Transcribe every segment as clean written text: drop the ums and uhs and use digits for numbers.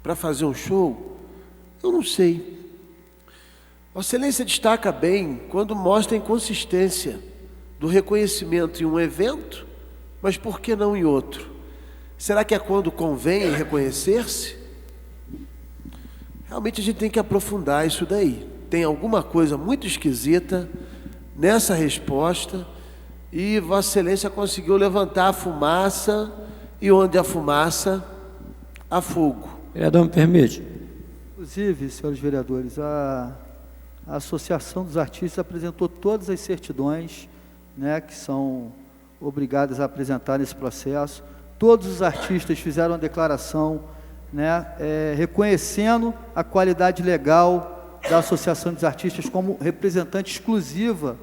para fazer um show? Eu não sei. Vossa Excelência destaca bem quando mostra a inconsistência do reconhecimento em um evento, mas por que não em outro? Será que é quando convém reconhecer-se? Realmente a gente tem que aprofundar isso daí. Tem alguma coisa muito esquisita nessa resposta e Vossa Excelência conseguiu levantar a fumaça e onde há fumaça, há fogo. Vereador, me permite? Inclusive, senhores vereadores, a Associação dos Artistas apresentou todas as certidões, né, que são obrigadas a apresentar nesse processo. Todos os artistas fizeram a declaração, né, reconhecendo a qualidade legal da Associação dos Artistas como representante exclusiva,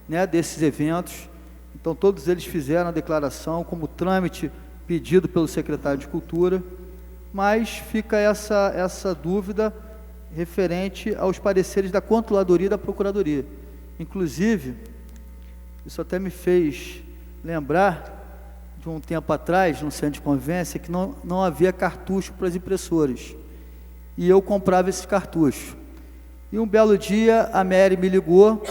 né, desses eventos. Então, todos eles fizeram a declaração como trâmite pedido pelo secretário de Cultura, mas fica essa dúvida referente aos pareceres da Controladoria e da Procuradoria. Inclusive, isso até me fez lembrar de um tempo atrás, no centro de convivência, que não havia cartucho para as impressoras. E eu comprava esse cartucho. E um belo dia, a Mary me ligou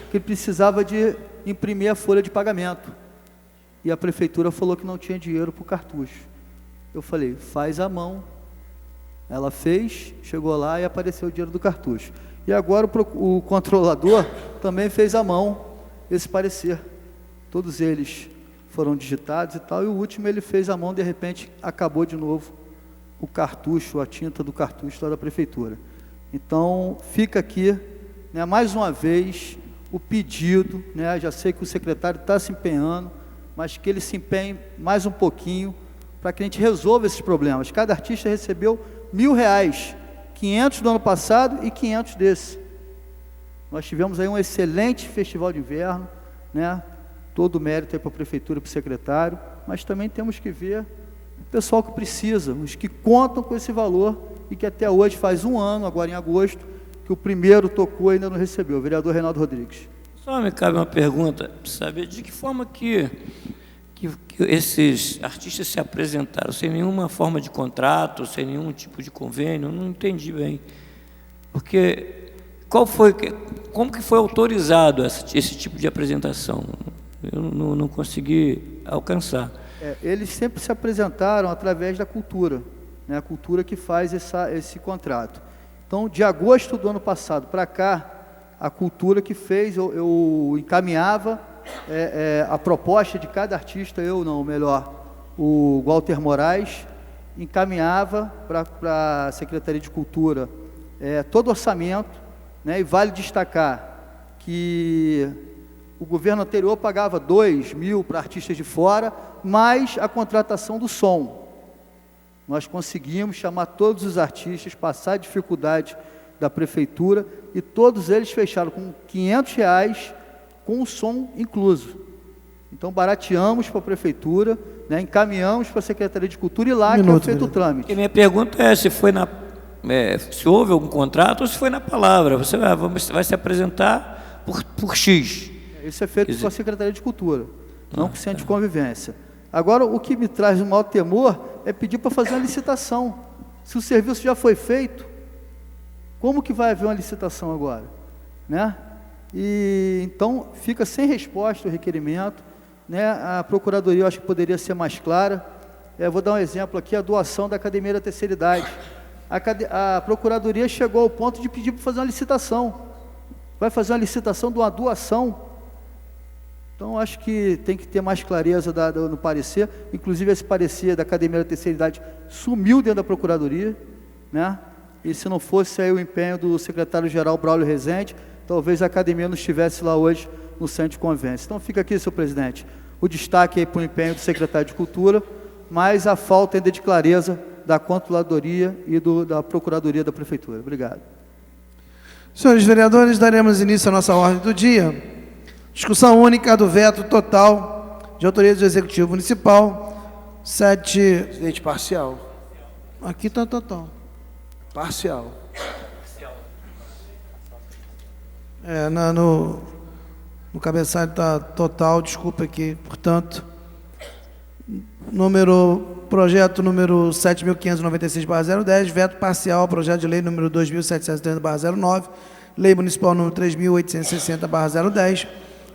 que precisava de imprimir a folha de pagamento. E a prefeitura falou que não tinha dinheiro para o cartucho. Eu falei, faz à mão. Ela fez, chegou lá e apareceu o dinheiro do cartucho. E agora o controlador também fez à mão esse parecer. Todos eles foram digitados e tal, e o último ele fez à mão, de repente acabou de novo o cartucho, a tinta do cartucho lá da prefeitura. Então, fica aqui, né, mais uma vez, o pedido, né, já sei que o secretário está se empenhando, mas que ele se empenhe mais um pouquinho, para que a gente resolva esses problemas. Cada artista recebeu R$1.000, 500 do ano passado e 500 desse. Nós tivemos aí um excelente festival de inverno, né? Todo o mérito aí para a prefeitura e para o secretário, mas também temos que ver o pessoal que precisa, os que contam com esse valor e que até hoje faz um ano, agora em agosto, que o primeiro tocou e ainda não recebeu. O vereador Reinaldo Rodrigues. Só me cabe uma pergunta, saber de que forma que esses artistas se apresentaram, sem nenhuma forma de contrato, sem nenhum tipo de convênio. Eu não entendi bem. Porque como que foi autorizado esse tipo de apresentação? Eu não consegui alcançar. Eles sempre se apresentaram através da cultura, né? A cultura que faz esse contrato. Então, de agosto do ano passado para cá, a cultura que fez, eu encaminhava a proposta de cada artista, o Walter Moraes, encaminhava para a Secretaria de Cultura todo o orçamento, né? E vale destacar que o governo anterior pagava 2.000 para artistas de fora, mais a contratação do som. Nós conseguimos chamar todos os artistas, passar a dificuldade da prefeitura, e todos eles fecharam com R$500, com o som incluso. Então, barateamos para a prefeitura, né, encaminhamos para a Secretaria de Cultura e lá que é feito o trâmite. E minha pergunta é se houve algum contrato ou se foi na palavra. Você vai se apresentar por X. Isso é feito pela Secretaria de Cultura, não com o Centro de Convivência. Agora, o que me traz um maior temor é pedir para fazer uma licitação. Se o serviço já foi feito, como que vai haver uma licitação agora? Né? E então fica sem resposta o requerimento, né? A Procuradoria eu acho que poderia ser mais clara. Vou dar um exemplo aqui, a doação da Academia da Terceira Idade. A Procuradoria chegou ao ponto de pedir para fazer uma licitação. Vai fazer uma licitação de uma doação. Então, acho que tem que ter mais clareza no parecer. Inclusive, esse parecer da Academia da Terceira Idade sumiu dentro da Procuradoria, né? E se não fosse aí o empenho do secretário-geral Braulio Rezende, talvez a Academia não estivesse lá hoje no Centro de Convivência. Então, fica aqui, senhor presidente, o destaque aí para o empenho do secretário de Cultura, mas a falta ainda de clareza da Controladoria e da Procuradoria da Prefeitura. Obrigado. Senhores vereadores, daremos início à nossa ordem do dia. Discussão única do veto total de autoria do Executivo Municipal. 7... Presidente, parcial. Aqui está total. Parcial. No cabeçalho está total, desculpa aqui. Portanto, número projeto número 7.596/010, veto parcial ao projeto de lei número 2.730/09, lei municipal número 3.860/010,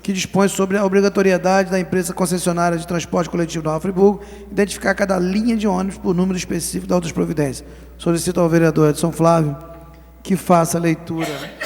que dispõe sobre a obrigatoriedade da empresa concessionária de transporte coletivo Nova Friburgo identificar cada linha de ônibus por número específico da outras providências. Solicito ao vereador Edson Flávio que faça a leitura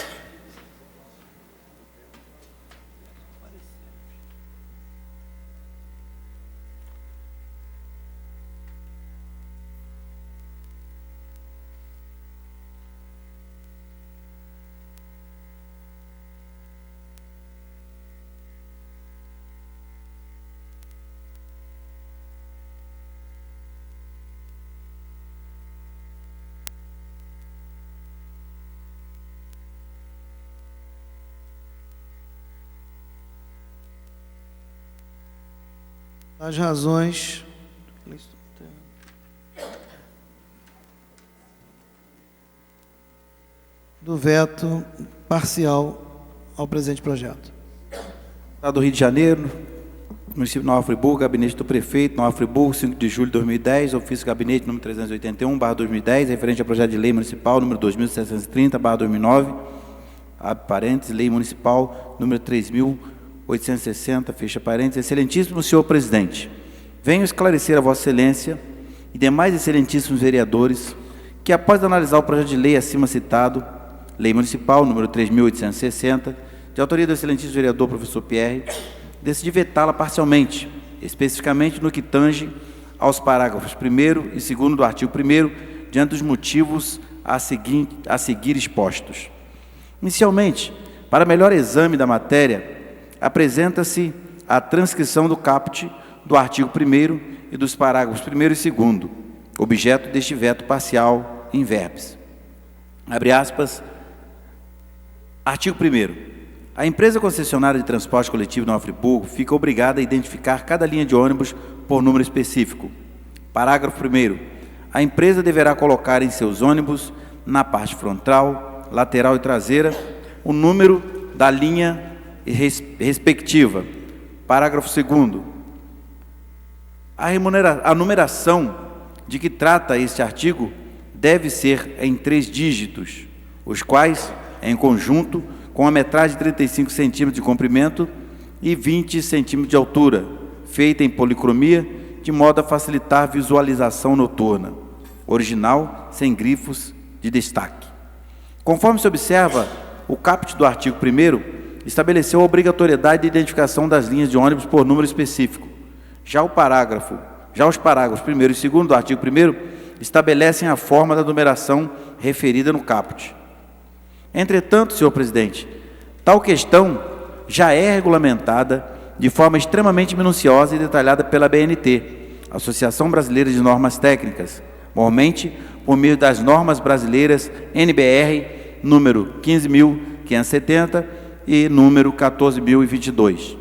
as razões do veto parcial ao presente projeto. Estado do Rio de Janeiro, município de Nova Friburgo, gabinete do prefeito, Nova Friburgo, 5 de julho de 2010, ofício gabinete número 381/2010, referente ao projeto de lei municipal número 2730/2009, abre parênteses, lei municipal número 3.860, fecha parênteses. Excelentíssimo senhor presidente, venho esclarecer a vossa excelência e demais excelentíssimos vereadores que, após analisar o projeto de lei acima citado, lei municipal número 3.860, de autoria do excelentíssimo vereador professor Pierre, decidi vetá-la parcialmente, especificamente no que tange aos parágrafos 1º e 2º do artigo 1º, diante dos motivos a seguir expostos. Inicialmente, para melhor exame da matéria, apresenta-se a transcrição do caput do artigo 1º e dos parágrafos 1º e 2º, objeto deste veto parcial in verbis. Abre aspas. Artigo 1º. A empresa concessionária de transporte coletivo Nova Friburgo fica obrigada a identificar cada linha de ônibus por número específico. Parágrafo 1º. A empresa deverá colocar em seus ônibus, na parte frontal, lateral e traseira, o número da linha respectiva. Parágrafo 2º. A numeração de que trata este artigo deve ser em 3 dígitos, os quais, em conjunto, com a metragem de 35 centímetros de comprimento e 20 centímetros de altura, feita em policromia, de modo a facilitar a visualização noturna. Original, sem grifos de destaque. Conforme se observa, o caput do artigo 1º estabeleceu a obrigatoriedade de identificação das linhas de ônibus por número específico. Já os parágrafos 1º e 2º do artigo 1º estabelecem a forma da numeração referida no caput. Entretanto, senhor presidente, tal questão já é regulamentada de forma extremamente minuciosa e detalhada pela BNT, Associação Brasileira de Normas Técnicas, normalmente por meio das normas brasileiras NBR número 15.570 e número 14.022.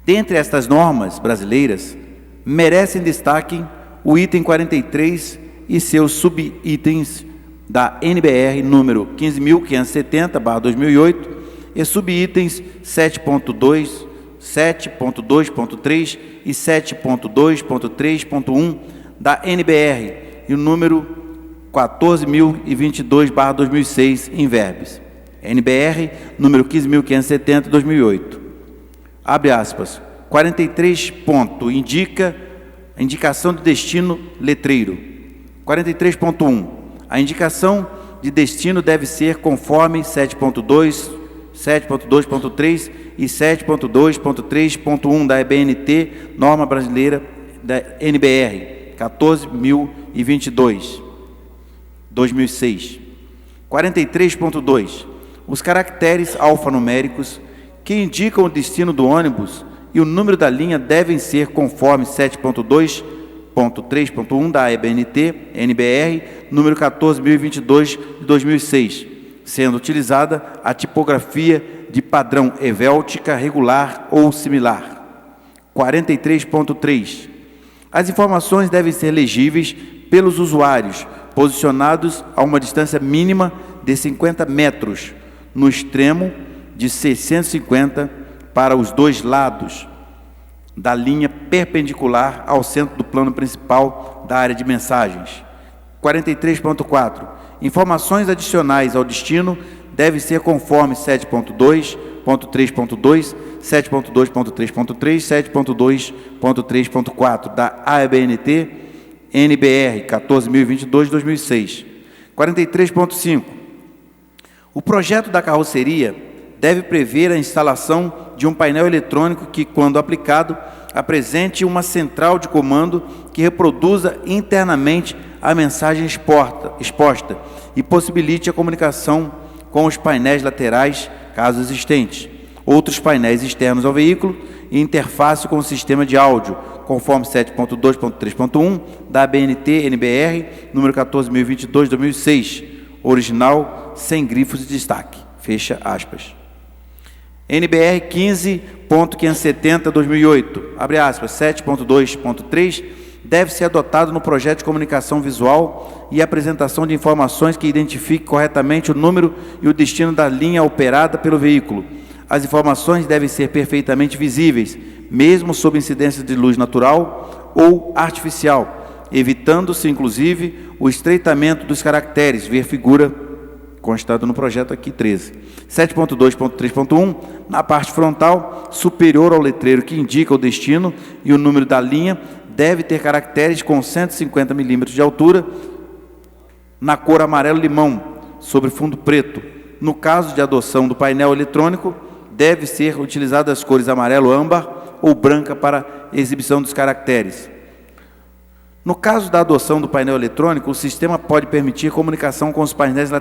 Dentre estas normas brasileiras, merecem destaque o item 43 e seus subitens da NBR número 15.570/2008 e subitens 7.2, 7.2.3 e 7.2.3.1 da NBR e o número 14.022/2006 em verbis. NBR número 15.570/2008. Abre aspas. 43 ponto indicação de destino letreiro. 43.1. A indicação de destino deve ser conforme 7.2, 7.2.3 e 7.2.3.1 da EBNT, norma brasileira da NBR, 14.022, 2006. 43.2. Os caracteres alfanuméricos que indicam o destino do ônibus e o número da linha devem ser conforme 7.2.3.1 da EBNT, NBR, número 14.022 de 2006, sendo utilizada a tipografia de padrão evéltica, regular ou similar. 43.3. As informações devem ser legíveis pelos usuários, posicionados a uma distância mínima de 50 metros, no extremo de 650 para os dois lados, da linha perpendicular ao centro do plano principal da área de mensagens. 43.4. Informações adicionais ao destino devem ser conforme 7.2.3.2, 7.2.3.3, 7.2.3.4 da ABNT NBR 14.022/2006. 43.5. O projeto da carroceria deve prever a instalação de um painel eletrônico que, quando aplicado, apresente uma central de comando que reproduza internamente a mensagem exposta e possibilite a comunicação com os painéis laterais, caso existentes, outros painéis externos ao veículo e interface com o sistema de áudio, conforme 7.2.3.1 da ABNT NBR, número 14.022/2006, original, sem grifos de destaque. Fecha aspas. NBR 15.570/2008, abre aspas, 7.2.3, deve ser adotado no projeto de comunicação visual e apresentação de informações que identifique corretamente o número e o destino da linha operada pelo veículo. As informações devem ser perfeitamente visíveis, mesmo sob incidência de luz natural ou artificial, evitando-se, inclusive, o estreitamento dos caracteres, ver figura constado no projeto aqui 13. 7.2.3.1, na parte frontal, superior ao letreiro que indica o destino e o número da linha, deve ter caracteres com 150 milímetros de altura, na cor amarelo-limão, sobre fundo preto. No caso de adoção do painel eletrônico, deve ser utilizada as cores amarelo-âmbar ou branca para exibição dos caracteres. No caso da adoção do painel eletrônico, o sistema pode permitir comunicação com os painéis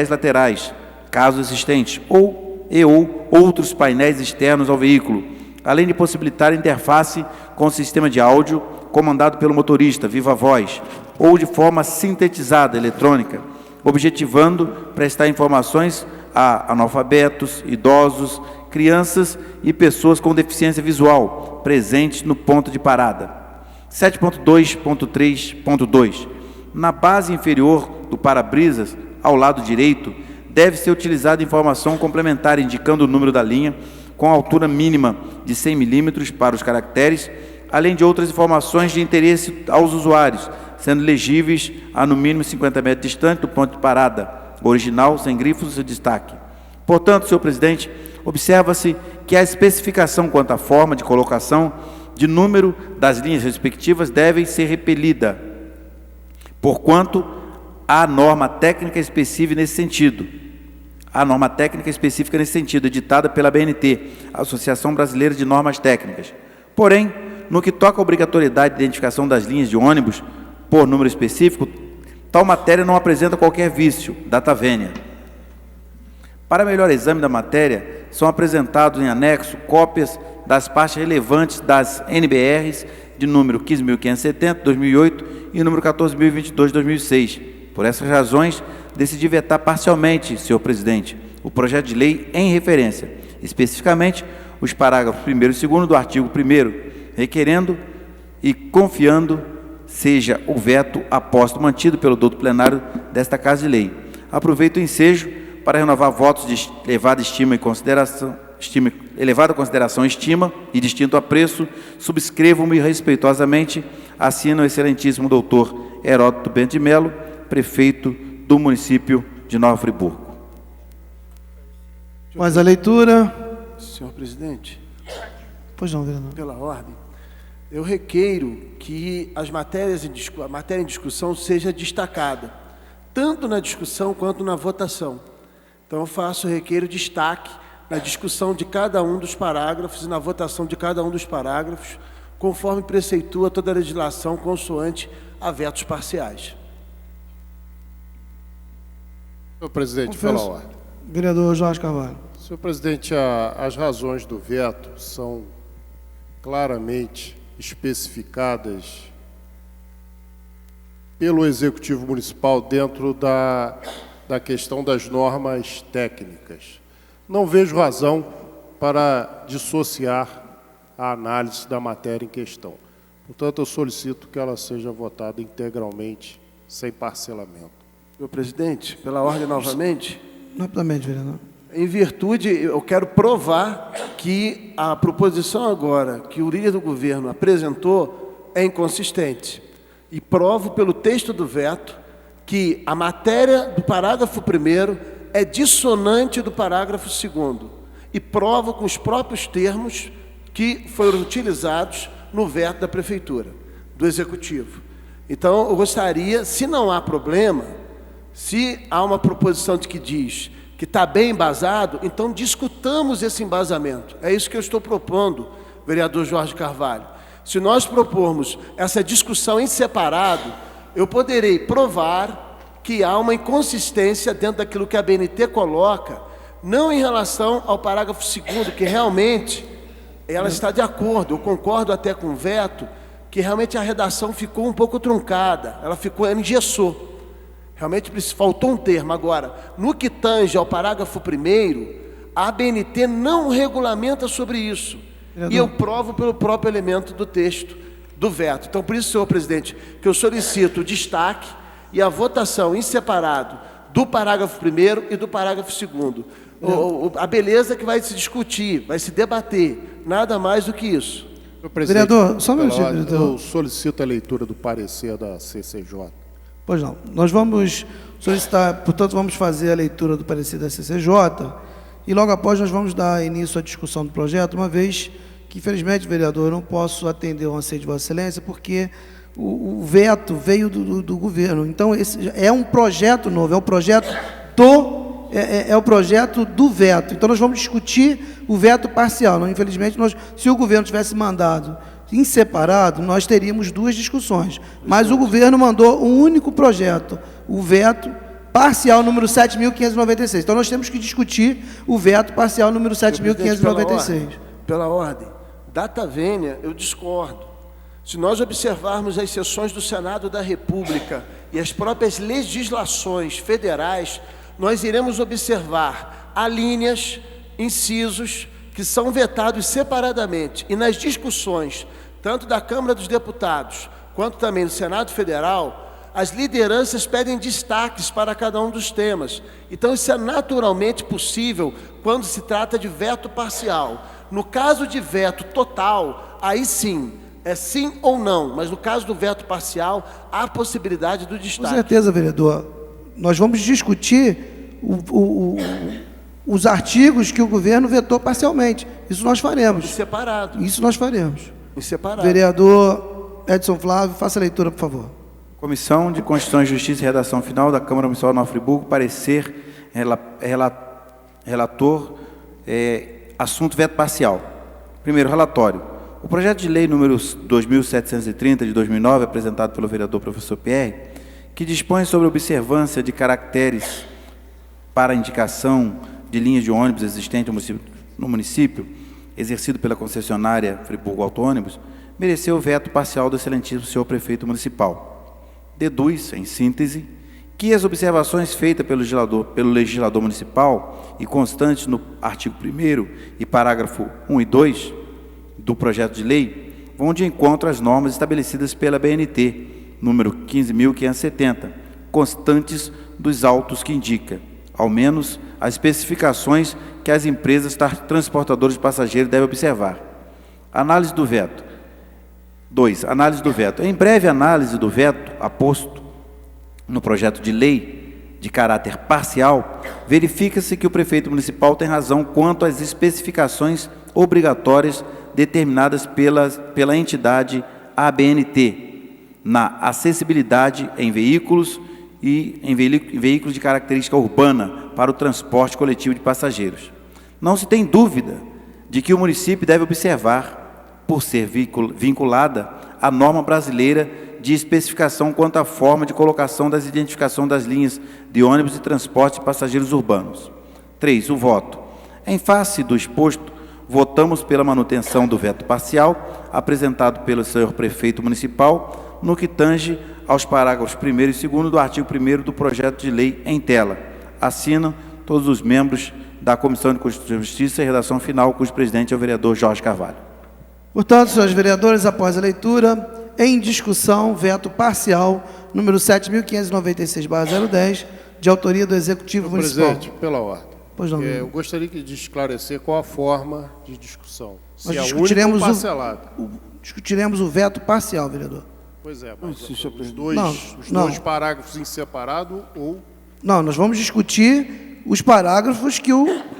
laterais, caso existentes, ou outros painéis externos ao veículo, além de possibilitar a interface com o sistema de áudio comandado pelo motorista, viva voz, ou de forma sintetizada eletrônica, objetivando prestar informações a analfabetos, idosos, crianças e pessoas com deficiência visual presentes no ponto de parada. 7.2.3.2. Na base inferior do para-brisas, ao lado direito, deve ser utilizada informação complementar indicando o número da linha, com altura mínima de 100 milímetros para os caracteres, além de outras informações de interesse aos usuários, sendo legíveis a no mínimo 50 metros distante do ponto de parada, original, sem grifos e destaque. Portanto, senhor presidente, observa-se que a especificação quanto à forma de colocação de número das linhas respectivas deve ser repelida, porquanto há norma técnica específica nesse sentido. A norma técnica específica nesse sentido, editada pela ABNT, Associação Brasileira de Normas Técnicas. Porém, no que toca à obrigatoriedade de identificação das linhas de ônibus por número específico, tal matéria não apresenta qualquer vício, data vênia. Para melhor exame da matéria, são apresentados em anexo cópias das partes relevantes das NBRs de número 15.570, 2008 e número 14.022, 2006. Por essas razões, decidi vetar parcialmente, senhor presidente, o projeto de lei em referência, especificamente os parágrafos 1º e 2º do artigo 1º, requerendo e confiando seja o veto aposto mantido pelo douto plenário desta Casa de Lei. Aproveito o ensejo para renovar votos de elevada consideração, estima e distinto apreço, subscrevo-me respeitosamente, assino o excelentíssimo doutor Heródoto Bento de Melo, prefeito do município de Nova Friburgo. Mais a leitura. Senhor presidente, Pois não, vereador. pela ordem, eu requeiro que a matéria em discussão seja destacada, tanto na discussão quanto na votação. Então, eu faço requeiro destaque na discussão de cada um dos parágrafos e na votação de cada um dos parágrafos, conforme preceitua toda a legislação consoante a vetos parciais. Senhor presidente, Confesso. pela ordem. Vereador Jorge Carvalho. Senhor presidente, as razões do veto são claramente especificadas pelo Executivo Municipal dentro da questão das normas técnicas. Não vejo razão para dissociar a análise da matéria em questão. Portanto, eu solicito que ela seja votada integralmente, sem parcelamento. Senhor presidente, pela ordem novamente, Rapidamente, vereador. Em virtude, eu quero provar que a proposição agora que o líder do governo apresentou é inconsistente. E provo pelo texto do veto que a matéria do parágrafo 1º é dissonante do parágrafo 2º. E provo com os próprios termos que foram utilizados no veto da Prefeitura, do Executivo. Então, eu gostaria, se não há problema, se há uma proposição de que diz que está bem embasado, então discutamos esse embasamento. É isso que eu estou propondo, vereador Jorge Carvalho. Se nós propormos essa discussão em separado, eu poderei provar que há uma inconsistência dentro daquilo que a ABNT coloca, não em relação ao parágrafo 2º, que realmente ela está de acordo, eu concordo até com o veto, que realmente a redação ficou um pouco truncada, ela engessou. Realmente faltou um termo. Agora, no que tange ao parágrafo 1º, a ABNT não regulamenta sobre isso. E eu provo pelo próprio elemento do texto do veto. Então, por isso, senhor presidente, que eu solicito o destaque e a votação em separado do parágrafo 1º e do parágrafo 2º. A beleza que vai se discutir, vai se debater, nada mais do que isso. Vereador, só um minutinho. Eu solicito a leitura do parecer da CCJ. Pois não. Nós vamos solicitar, portanto, vamos fazer a leitura do parecer da CCJ e logo após nós vamos dar início à discussão do projeto, uma vez que, infelizmente, vereador, eu não posso atender ao anseio de Vossa Excelência, porque o veto veio do governo. Então, esse é um projeto novo, é o projeto do veto. Então, nós vamos discutir o veto parcial. Não, infelizmente, se o governo tivesse mandado em separado, nós teríamos duas discussões. Mas o governo mandou um único projeto, o veto parcial número 7.596. Então, nós temos que discutir o veto parcial número 7.596. Pela ordem, data vênia, eu discordo. Se nós observarmos as sessões do Senado da República e as próprias legislações federais, nós iremos observar alíneas, incisos, que são vetados separadamente. E nas discussões, tanto da Câmara dos Deputados, quanto também do Senado Federal, as lideranças pedem destaques para cada um dos temas. Então, isso é naturalmente possível quando se trata de veto parcial. No caso de veto total, aí sim, é sim ou não, mas no caso do veto parcial, há a possibilidade do destaque. Com certeza, vereador. Nós vamos discutir os artigos que o governo vetou parcialmente. Isso nós faremos. Em separado. Isso nós faremos. Em separado. Vereador Edson Flávio, faça a leitura, por favor. Comissão de Constituição e Justiça e Redação Final da Câmara Municipal de Nova Friburgo, parecer relator, assunto veto parcial. Primeiro, relatório. O projeto de lei número 2.730 de 2009, apresentado pelo vereador professor Pierre, que dispõe sobre a observância de caracteres para indicação de linhas de ônibus existentes no município, exercido pela concessionária Friburgo Autônibus, mereceu o veto parcial do excelentíssimo senhor prefeito municipal. Deduz, em síntese, que as observações feitas pelo legislador municipal e constantes no artigo 1º e parágrafo 1 e 2 do projeto de lei vão de encontro às normas estabelecidas pela BNT, número 15.570, constantes dos autos que indica, ao menos, as especificações que as empresas transportadoras de passageiros devem observar. Análise do veto. 2. Análise do veto. Em breve análise do veto aposto no projeto de lei de caráter parcial, verifica-se que o prefeito municipal tem razão quanto às especificações obrigatórias determinadas pela entidade ABNT na acessibilidade em veículos e em veículos de característica urbana para o transporte coletivo de passageiros. Não se tem dúvida de que o município deve observar, por ser vinculada à norma brasileira de especificação quanto à forma de colocação das identificação das linhas de ônibus e transporte de passageiros urbanos. 3. O voto. Em face do exposto, votamos pela manutenção do veto parcial apresentado pelo senhor prefeito municipal no que tange aos parágrafos 1º e 2º do artigo 1º do projeto de lei em tela. Assinam todos os membros da Comissão de Constituição e Justiça e Redação Final, cujo presidente é o vereador Jorge Carvalho. Portanto, senhores vereadores, após a leitura, em discussão, veto parcial, número 7.596/010, de autoria do Executivo Municipal. Presidente, pela ordem. Pois não. Eu gostaria de esclarecer qual a forma de discussão. Nós Se é discutiremos única ou parcelada. discutiremos o veto parcial, vereador. Pois é, mas Sim, senhor os presidente. dois parágrafos em separado ou... Não, nós vamos discutir os parágrafos que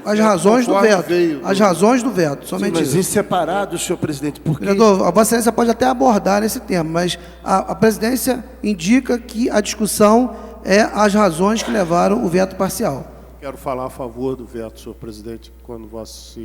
as razões do veto. As razões do veto, somente Mas isso. em separado, senhor presidente, porque... Vereador, a Vossa Excelência pode até abordar esse tema, mas a presidência indica que a discussão é as razões que levaram o veto parcial. Quero falar a favor do veto, senhor presidente, quando Vossa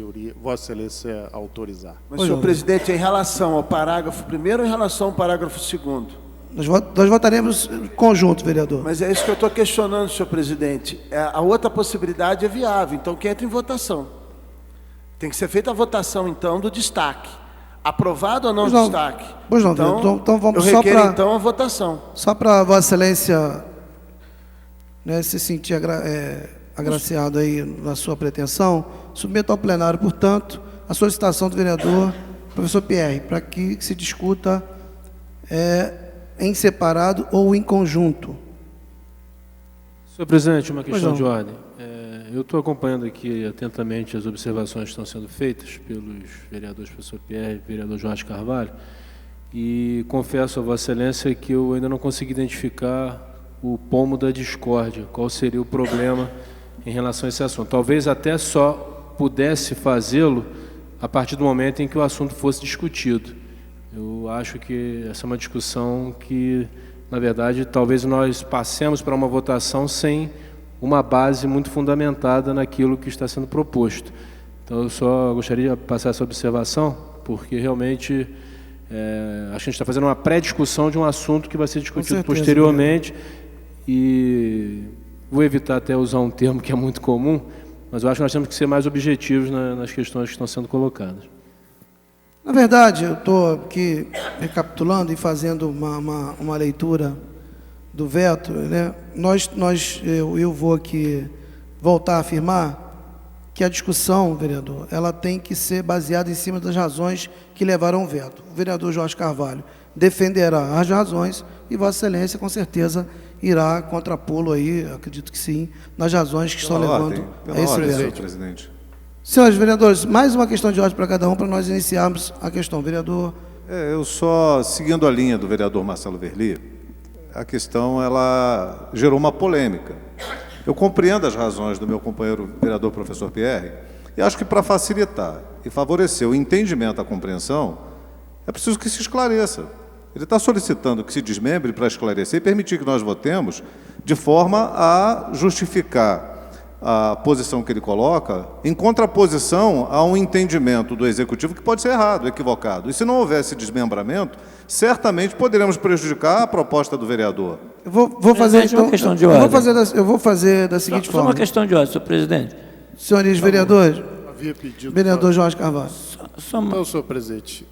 Excelência autorizar. Mas, senhor presidente, em relação ao parágrafo 1º, em relação ao parágrafo 2º. Nós votaremos em conjunto, vereador. Mas é isso que eu estou questionando, senhor presidente. A outra possibilidade é viável, então que entre em votação. Tem que ser feita a votação, então, do destaque. Aprovado ou não o destaque? Pois não, então vamos só requer, para... então, a votação. Só para Vossa Excelência, né, se sentir agraciado aí na sua pretensão, submeto ao plenário, portanto, a solicitação do vereador professor Pierre, para que se discuta em separado ou em conjunto. Senhor presidente, uma questão de ordem. Eu estou acompanhando aqui atentamente as observações que estão sendo feitas pelos vereadores professor Pierre e vereador Jorge Carvalho, e confesso a Vossa Excelência que eu ainda não consegui identificar o pomo da discórdia, qual seria o problema em relação a esse assunto. Talvez até só pudesse fazê-lo a partir do momento em que o assunto fosse discutido. Eu acho que essa é uma discussão que, na verdade, talvez nós passemos para uma votação sem uma base muito fundamentada naquilo que está sendo proposto. Então, eu só gostaria de passar essa observação, porque realmente acho que a gente está fazendo uma pré-discussão de um assunto que vai ser discutido posteriormente, e vou evitar até usar um termo que é muito comum, mas eu acho que nós temos que ser mais objetivos nas questões que estão sendo colocadas. Na verdade, eu estou aqui recapitulando e fazendo uma leitura do veto, né? Eu vou aqui voltar a afirmar que a discussão, vereador, ela tem que ser baseada em cima das razões que levaram ao veto. O vereador Jorge Carvalho defenderá as razões e Vossa Excelência, com certeza, irá contrapô-lo aí, acredito que sim, nas razões que estão levando a esse veto. Senhor presidente. Senhores vereadores, mais uma questão de ordem para cada um, para nós iniciarmos a questão. Vereador... Eu só, seguindo a linha do vereador Marcelo Verli, a questão ela gerou uma polêmica. Eu compreendo as razões do meu companheiro vereador professor Pierre, e acho que para facilitar e favorecer o entendimento, a compreensão, é preciso que se esclareça. Ele está solicitando que se desmembre para esclarecer e permitir que nós votemos de forma a justificar a posição que ele coloca em contraposição a um entendimento do Executivo que pode ser errado, equivocado. E se não houvesse desmembramento, certamente poderemos prejudicar a proposta do vereador. Eu vou fazer então, uma questão de ordem. eu vou fazer da seguinte forma. Só uma questão de ordem, senhor presidente. Senhores vereadores, Havia pedido vereador Jorge Carvalho. Então, senhor presidente,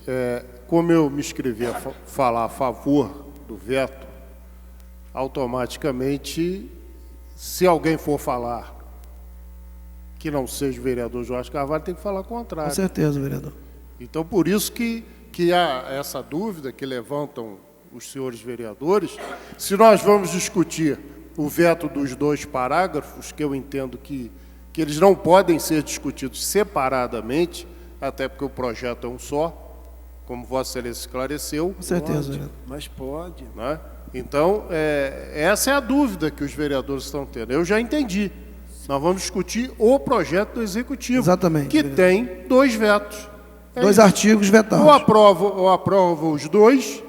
como eu me inscrevi a falar a favor do veto, automaticamente, se alguém for falar que não seja o vereador Jorge Carvalho, tem que falar o contrário. Com certeza, vereador. Então, por isso que há essa dúvida que levantam os senhores vereadores, se nós vamos discutir o veto dos dois parágrafos, que eu entendo que eles não podem ser discutidos separadamente, até porque o projeto é um só, como Vossa Excelência esclareceu. Com certeza, vereador. Mas pode. Né? Então, essa é a dúvida que os vereadores estão tendo. Eu já entendi. Nós vamos discutir o projeto do Executivo, exatamente, que tem dois vetos. Dois artigos vetados. Ou aprova os dois,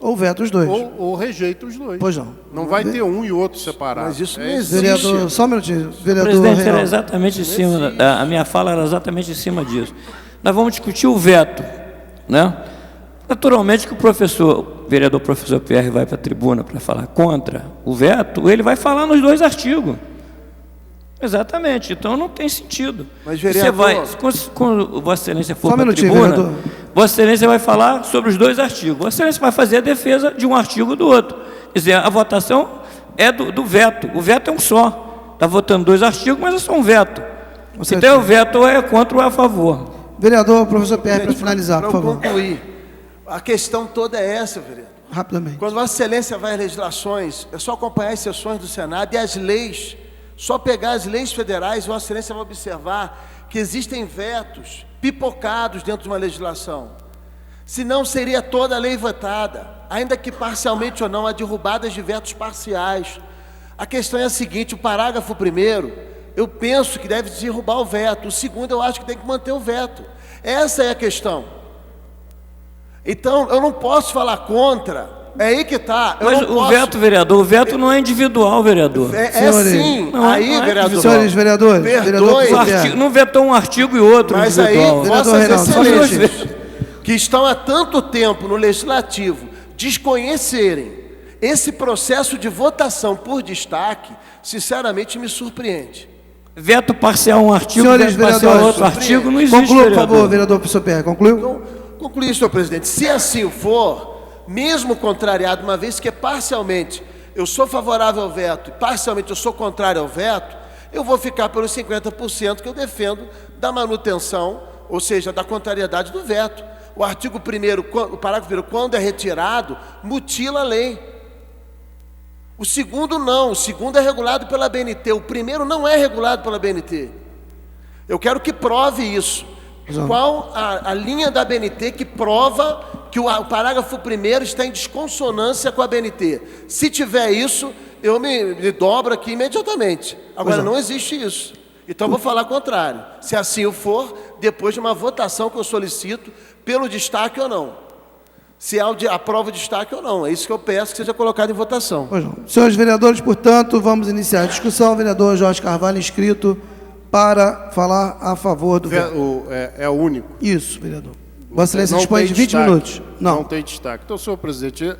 ou veta os dois. Ou rejeita os dois. Pois não. Não vai ter um e outro separado. Mas isso não existe. Vereador, só um minutinho. Vereador Presidente, era Reinaldo. exatamente em cima, a minha fala era exatamente em cima disso. Nós vamos discutir o veto, né? Naturalmente que o vereador professor Pierre vai para a tribuna para falar contra o veto, ele vai falar nos dois artigos. Exatamente, então não tem sentido. Mas, vereador... Quando Vossa Excelência for Só um para a minutinho, tribuna, vereador. Vossa Excelência vai falar sobre os dois artigos. Vossa Excelência vai fazer a defesa de um artigo do outro. Quer dizer, a votação é do veto. O veto é um só. Está votando dois artigos, mas é só um veto. Então o veto é contra ou é a favor. Vereador professor Pierre, para finalizar, por favor. Para concluir, a questão toda é essa, vereador. Rapidamente. Quando Vossa Excelência vai às legislações, é só acompanhar as sessões do Senado e as leis Só pegar as leis federais, Vossa Excelência vai observar que existem vetos pipocados dentro de uma legislação. Senão seria toda a lei votada, ainda que parcialmente ou não, há derrubadas de vetos parciais. A questão é a seguinte: o parágrafo 1º, eu penso que deve derrubar o veto. O segundo, eu acho que tem que manter o veto. Essa é a questão. Então, eu não posso falar contra. É aí que está. Mas o veto, vereador, o veto não é individual, vereador. É sim. Não, aí, não é vereador. Senhores vereadores, Perdoe. Não vetou um artigo e outro Mas individual. aí, Vossas Reinaldo, só um Excelências, que estão há tanto tempo no Legislativo, desconhecerem esse processo de votação por destaque, sinceramente me surpreende. Veto parcial um artigo, Senhores veto parcial vereadores, outro artigo, não existe, conclua, por vereador. favor, vereador professor Pierre, concluiu? Então, concluir, senhor presidente. Se assim for, mesmo contrariado, uma vez que parcialmente eu sou favorável ao veto e parcialmente eu sou contrário ao veto, eu vou ficar pelos 50% que eu defendo da manutenção, ou seja, da contrariedade do veto. O artigo 1º, o parágrafo 1º, quando é retirado, mutila a lei. O segundo não, o segundo é regulado pela BNT, o primeiro não é regulado pela BNT. Eu quero que prove isso. Qual a linha da BNT que prova que o parágrafo 1º está em desconsonância com a BNT? Se tiver isso, eu me dobro aqui imediatamente. Agora, não existe isso. Então, eu vou falar contrário. Se assim for, depois de uma votação que eu solicito, pelo destaque ou não. Se aprova o destaque ou não. É isso que eu peço que seja colocado em votação. Pois não. Senhores vereadores, portanto, vamos iniciar a discussão. O vereador Jorge Carvalho inscrito para falar a favor do veto. É o único. Isso, vereador. Vossa Excelência Não dispõe tem de 20 destaque. minutos. Não tem destaque. Então, senhor presidente,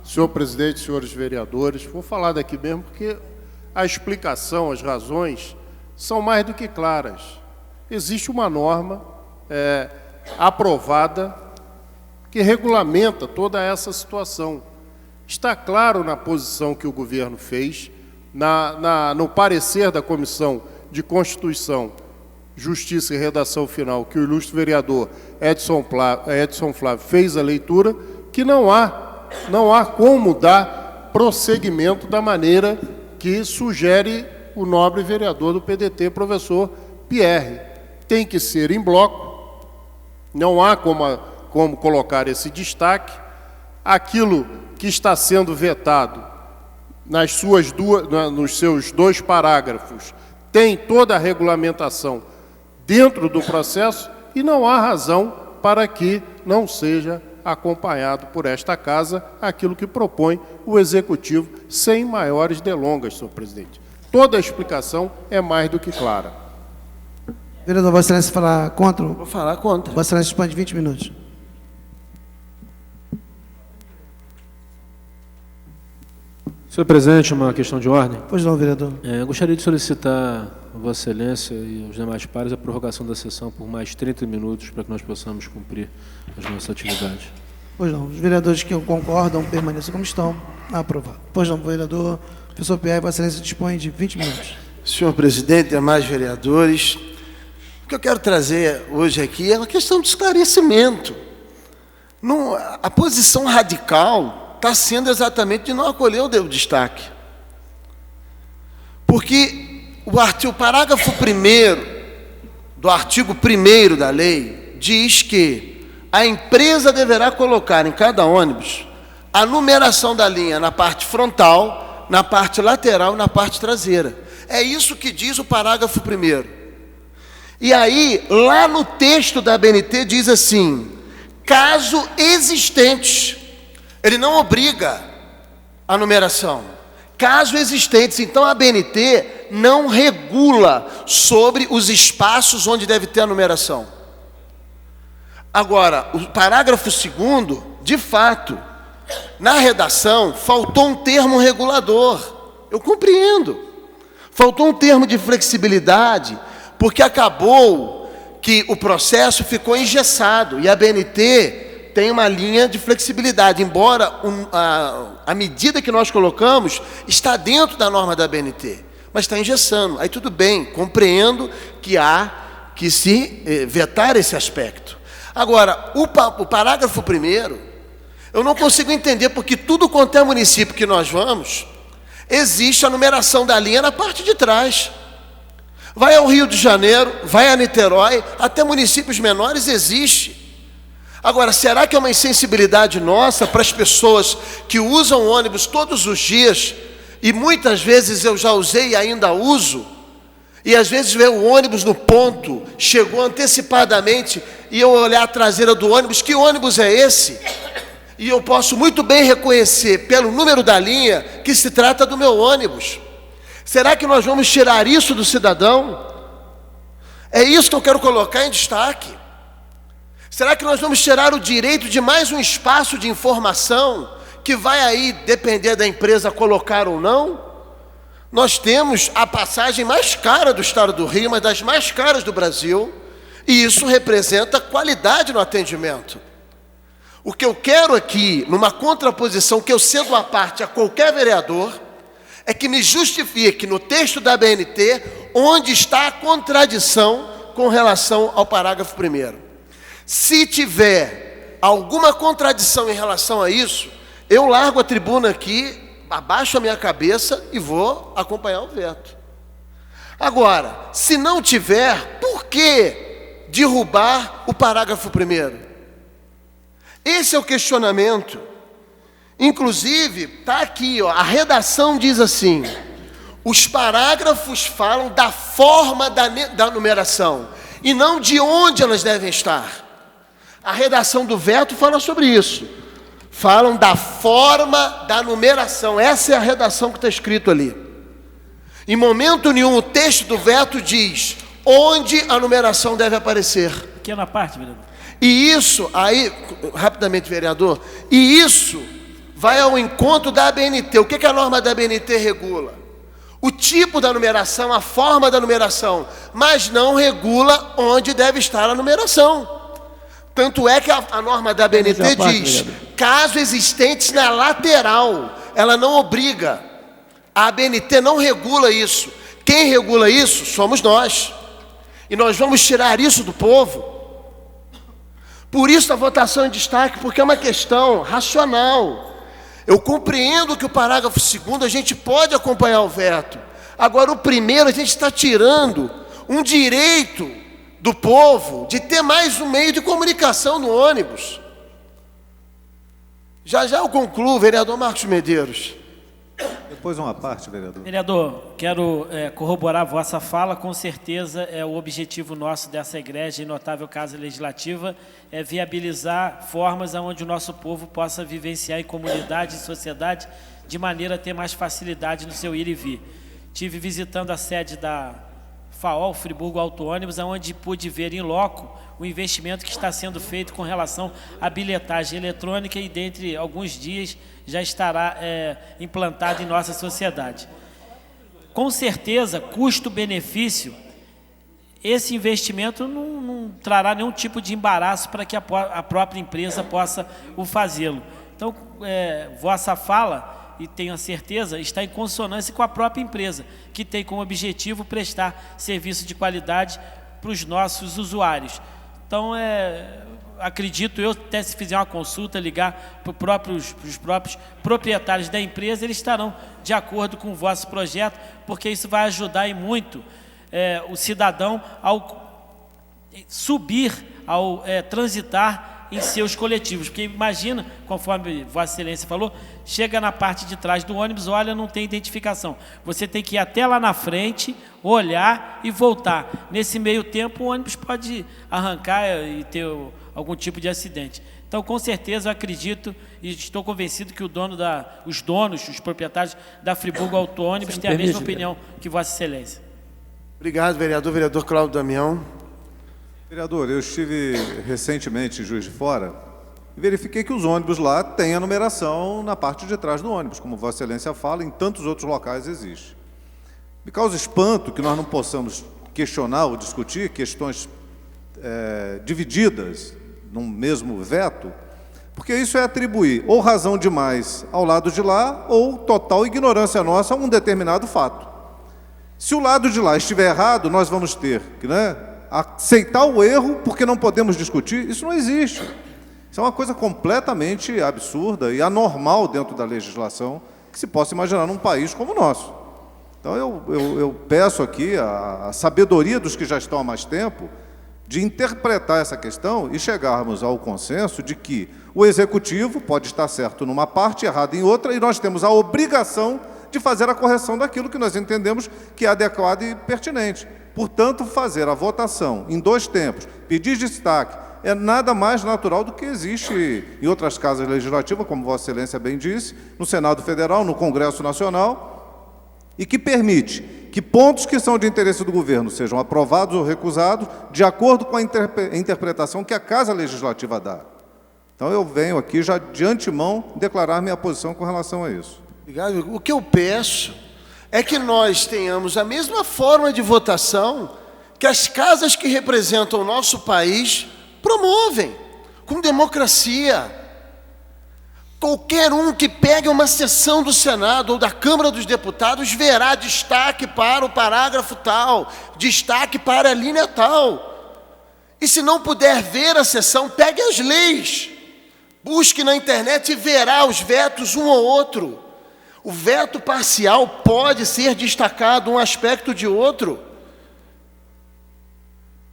senhor presidente, senhores vereadores, vou falar daqui mesmo porque a explicação, as razões são mais do que claras. Existe uma norma aprovada que regulamenta toda essa situação. Está claro na posição que o governo fez, no parecer da Comissão de Constituição, Justiça e Redação Final, que o ilustre vereador Edson Flávio fez a leitura, que não há como dar prosseguimento da maneira que sugere o nobre vereador do PDT, professor Pierre. Tem que ser em bloco, não há como colocar esse destaque. Aquilo que está sendo vetado nos seus 2 parágrafos tem toda a regulamentação dentro do processo e não há razão para que não seja acompanhado por esta Casa aquilo que propõe o Executivo, sem maiores delongas, senhor presidente. Toda a explicação é mais do que clara. Vereador, Vossa Excelência falar contra? Vou falar contra. Vossa Excelência dispõe de 20 minutos. Senhor presidente, uma questão de ordem. Pois não, vereador. Gostaria de solicitar a Vossa Excelência e aos demais pares a prorrogação da sessão por mais 30 minutos para que nós possamos cumprir as nossas atividades. Pois não. Os vereadores que concordam permaneçam como estão. Aprovado. Pois não, vereador professor Pierre, Vossa Excelência dispõe de 20 minutos. Senhor presidente, demais vereadores, o que eu quero trazer hoje aqui é uma questão de esclarecimento. A posição radical está sendo exatamente de não acolher o destaque. Porque o parágrafo 1º do artigo 1º da lei diz que a empresa deverá colocar em cada ônibus a numeração da linha na parte frontal, na parte lateral e na parte traseira. É isso que diz o parágrafo 1º. E aí, lá no texto da BNT diz assim: caso existentes. Ele não obriga a numeração. Caso existentes, então a BNT não regula sobre os espaços onde deve ter a numeração. Agora, o parágrafo 2º, de fato, na redação, faltou um termo regulador. Eu compreendo. Faltou um termo de flexibilidade, porque acabou que o processo ficou engessado e a BNT tem uma linha de flexibilidade, embora a medida que nós colocamos está dentro da norma da BNT, mas está engessando. Aí tudo bem, compreendo que há que se vetar esse aspecto. Agora, o parágrafo 1º, eu não consigo entender, porque tudo quanto é município que nós vamos, Existe a numeração da linha na parte de trás. Vai ao Rio de Janeiro, vai a Niterói, até municípios menores existe. Agora, será que é uma insensibilidade nossa para as pessoas que usam ônibus todos os dias, e muitas vezes eu já usei e ainda uso, e às vezes vê o ônibus no ponto, chegou antecipadamente, e eu olhar a traseira do ônibus, que ônibus é esse? E eu posso muito bem reconhecer pelo número da linha que se trata do meu ônibus. Será que nós vamos tirar isso do cidadão? É isso que eu quero colocar em destaque. Será que nós vamos tirar o direito de mais um espaço de informação que vai aí depender da empresa colocar ou não? Nós temos a passagem mais cara do estado do Rio, uma das mais caras do Brasil, e isso representa qualidade no atendimento. O que eu quero aqui, numa contraposição que eu cedo à parte a qualquer vereador, é que me justifique no texto da ABNT onde está a contradição com relação ao parágrafo 1º. Se tiver alguma contradição em relação a isso, eu largo a tribuna aqui, abaixo a minha cabeça e vou acompanhar o veto. Agora, se não tiver, por que derrubar o parágrafo 1º? Esse é o questionamento. Inclusive, está aqui, ó, a redação diz assim: os parágrafos falam da forma da numeração e não de onde elas devem estar. A redação do veto fala sobre isso. Falam da forma da numeração. Essa é a redação que está escrito ali. Em momento nenhum o texto do veto diz onde a numeração deve aparecer. Pequena parte, vereador. E isso, aí, rapidamente, vereador, e isso vai ao encontro da ABNT. O que a norma da ABNT regula? O tipo da numeração, a forma da numeração, mas não regula onde deve estar a numeração. Tanto é que a norma da ABNT diz, caso existentes na lateral, ela não obriga. A ABNT não regula isso. Quem regula isso somos nós. E nós vamos tirar isso do povo. Por isso a votação em destaque, porque é uma questão racional. Eu compreendo que o parágrafo 2º a gente pode acompanhar o veto. Agora, o primeiro, a gente está tirando um direito do povo de ter mais um meio de comunicação no ônibus. Já eu concluo, vereador Marcos Medeiros. Depois uma parte, vereador. Vereador, quero corroborar a vossa fala. Com certeza, o objetivo nosso dessa igreja e notável Casa Legislativa é viabilizar formas onde o nosso povo possa vivenciar em comunidade e sociedade de maneira a ter mais facilidade no seu ir e vir. Tive visitando a sede da FAOL, Friburgo Auto Ônibus, onde pude ver em loco o investimento que está sendo feito com relação à bilhetagem eletrônica e, dentre alguns dias, já estará implantado em nossa sociedade. Com certeza, custo-benefício, esse investimento não trará nenhum tipo de embaraço para que a própria empresa possa o fazê-lo. Então, vossa fala, e tenho a certeza, está em consonância com a própria empresa, que tem como objetivo prestar serviço de qualidade para os nossos usuários. Então, acredito eu, até se fizer uma consulta, ligar para os próprios proprietários da empresa, eles estarão de acordo com o vosso projeto, porque isso vai ajudar e muito o cidadão ao subir, ao transitar em seus coletivos. Porque imagina, conforme Vossa Excelência falou, chega na parte de trás do ônibus, olha, não tem identificação. Você tem que ir até lá na frente, olhar e voltar. Nesse meio tempo, o ônibus pode arrancar e ter algum tipo de acidente. Então, com certeza, eu acredito e estou convencido que os donos, os proprietários da Friburgo Auto Ônibus têm a mesma opinião que Vossa Excelência. Obrigado, vereador. Vereador Cláudio Damião. Vereador, eu estive recentemente em Juiz de Fora e verifiquei que os ônibus lá têm a numeração na parte de trás do ônibus, como Vossa Excelência fala, em tantos outros locais existe. Me causa espanto que nós não possamos questionar ou discutir questões divididas num mesmo veto, porque isso é atribuir ou razão demais ao lado de lá ou total ignorância nossa a um determinado fato. Se o lado de lá estiver errado, nós vamos ter que, aceitar o erro porque não podemos discutir. Isso não existe. Isso é uma coisa completamente absurda e anormal dentro da legislação que que se possa imaginar num país como o nosso. Então, eu peço aqui a sabedoria dos que já estão há mais tempo de interpretar essa questão e chegarmos ao consenso de que o Executivo pode estar certo numa parte, errado em outra, e nós temos a obrigação de fazer a correção daquilo que nós entendemos que é adequado e pertinente. Portanto, fazer a votação em 2 tempos, pedir destaque, é nada mais natural do que existe em outras casas legislativas, como Vossa Excelência bem disse, no Senado Federal, no Congresso Nacional, e que permite que pontos que são de interesse do governo sejam aprovados ou recusados de acordo com a interpretação que a Casa Legislativa dá. Então, eu venho aqui já de antemão declarar minha posição com relação a isso. Obrigado. O que eu peço é que nós tenhamos a mesma forma de votação que as casas que representam o nosso país promovem, com democracia. Qualquer um que pegue uma sessão do Senado ou da Câmara dos Deputados verá destaque para o parágrafo tal, destaque para a linha tal. E se não puder ver a sessão, pegue as leis, busque na internet e verá os vetos um ou outro. O veto parcial pode ser destacado um aspecto de outro.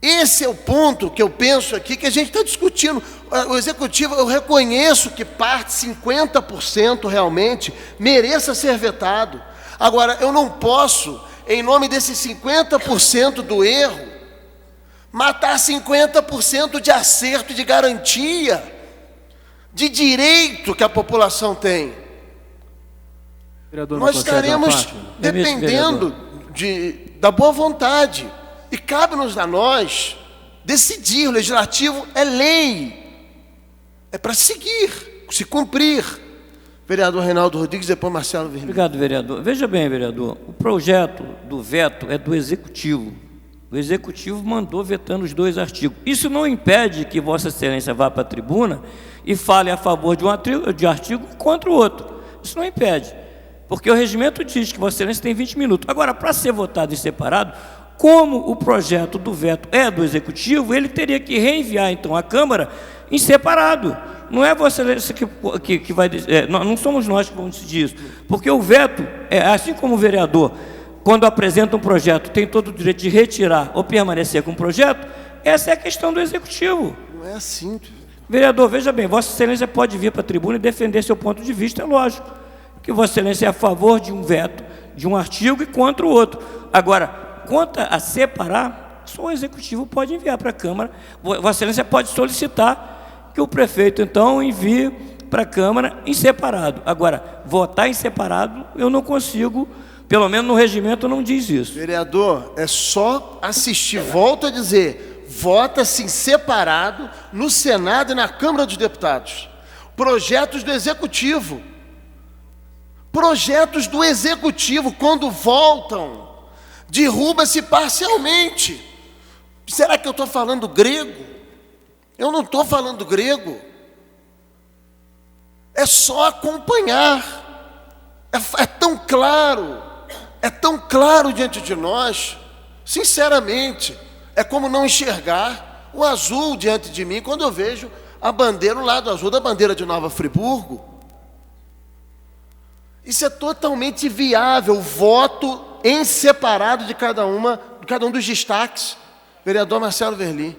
Esse é o ponto que eu penso aqui, que a gente está discutindo. O Executivo, eu reconheço que parte, 50% realmente, mereça ser vetado. Agora, eu não posso, em nome desse 50% do erro, matar 50% de acerto e de garantia, de direito que a população tem. Vereador, nós estaremos dependendo da boa vontade. E cabe-nos a nós decidir. O Legislativo é lei, é para seguir, se cumprir. Vereador Reinaldo Rodrigues, depois Marcelo Vermelho. Obrigado, vereador. Veja bem, vereador, o projeto do veto é do Executivo. O Executivo mandou vetando os 2 artigos. Isso não impede que Vossa Excelência vá para a tribuna e fale a favor de um artigo e contra o outro. Isso não impede, porque o regimento diz que Vossa Excelência tem 20 minutos. Agora, para ser votado em separado, como o projeto do veto é do Executivo, ele teria que reenviar, então, à Câmara em separado. Não é Vossa Excelência que vai dizer, não somos nós que vamos decidir isso, porque o veto, assim como o vereador, quando apresenta um projeto, tem todo o direito de retirar ou permanecer com o projeto, essa é a questão do Executivo. Não é assim. Vereador, veja bem, Vossa Excelência pode vir para a tribuna e defender seu ponto de vista, é lógico, que Vossa Excelência é a favor de um veto, de um artigo e contra o outro. Agora, quanto a separar, só o Executivo pode enviar para a Câmara. Vossa Excelência pode solicitar que o prefeito, então, envie para a Câmara em separado. Agora, votar em separado, eu não consigo, pelo menos no regimento não diz isso. Vereador, é só assistir. Volto a dizer, vota-se em separado no Senado e na Câmara dos Deputados. Projetos do Executivo. Projetos do Executivo, quando voltam, derruba-se parcialmente. Será que eu estou falando grego? Eu não estou falando grego. É só acompanhar. É tão claro diante de nós. Sinceramente, é como não enxergar o azul diante de mim quando eu vejo a bandeira, o lado azul da bandeira de Nova Friburgo. Isso é totalmente viável, o voto em separado de cada um dos destaques. Vereador Marcelo Verli.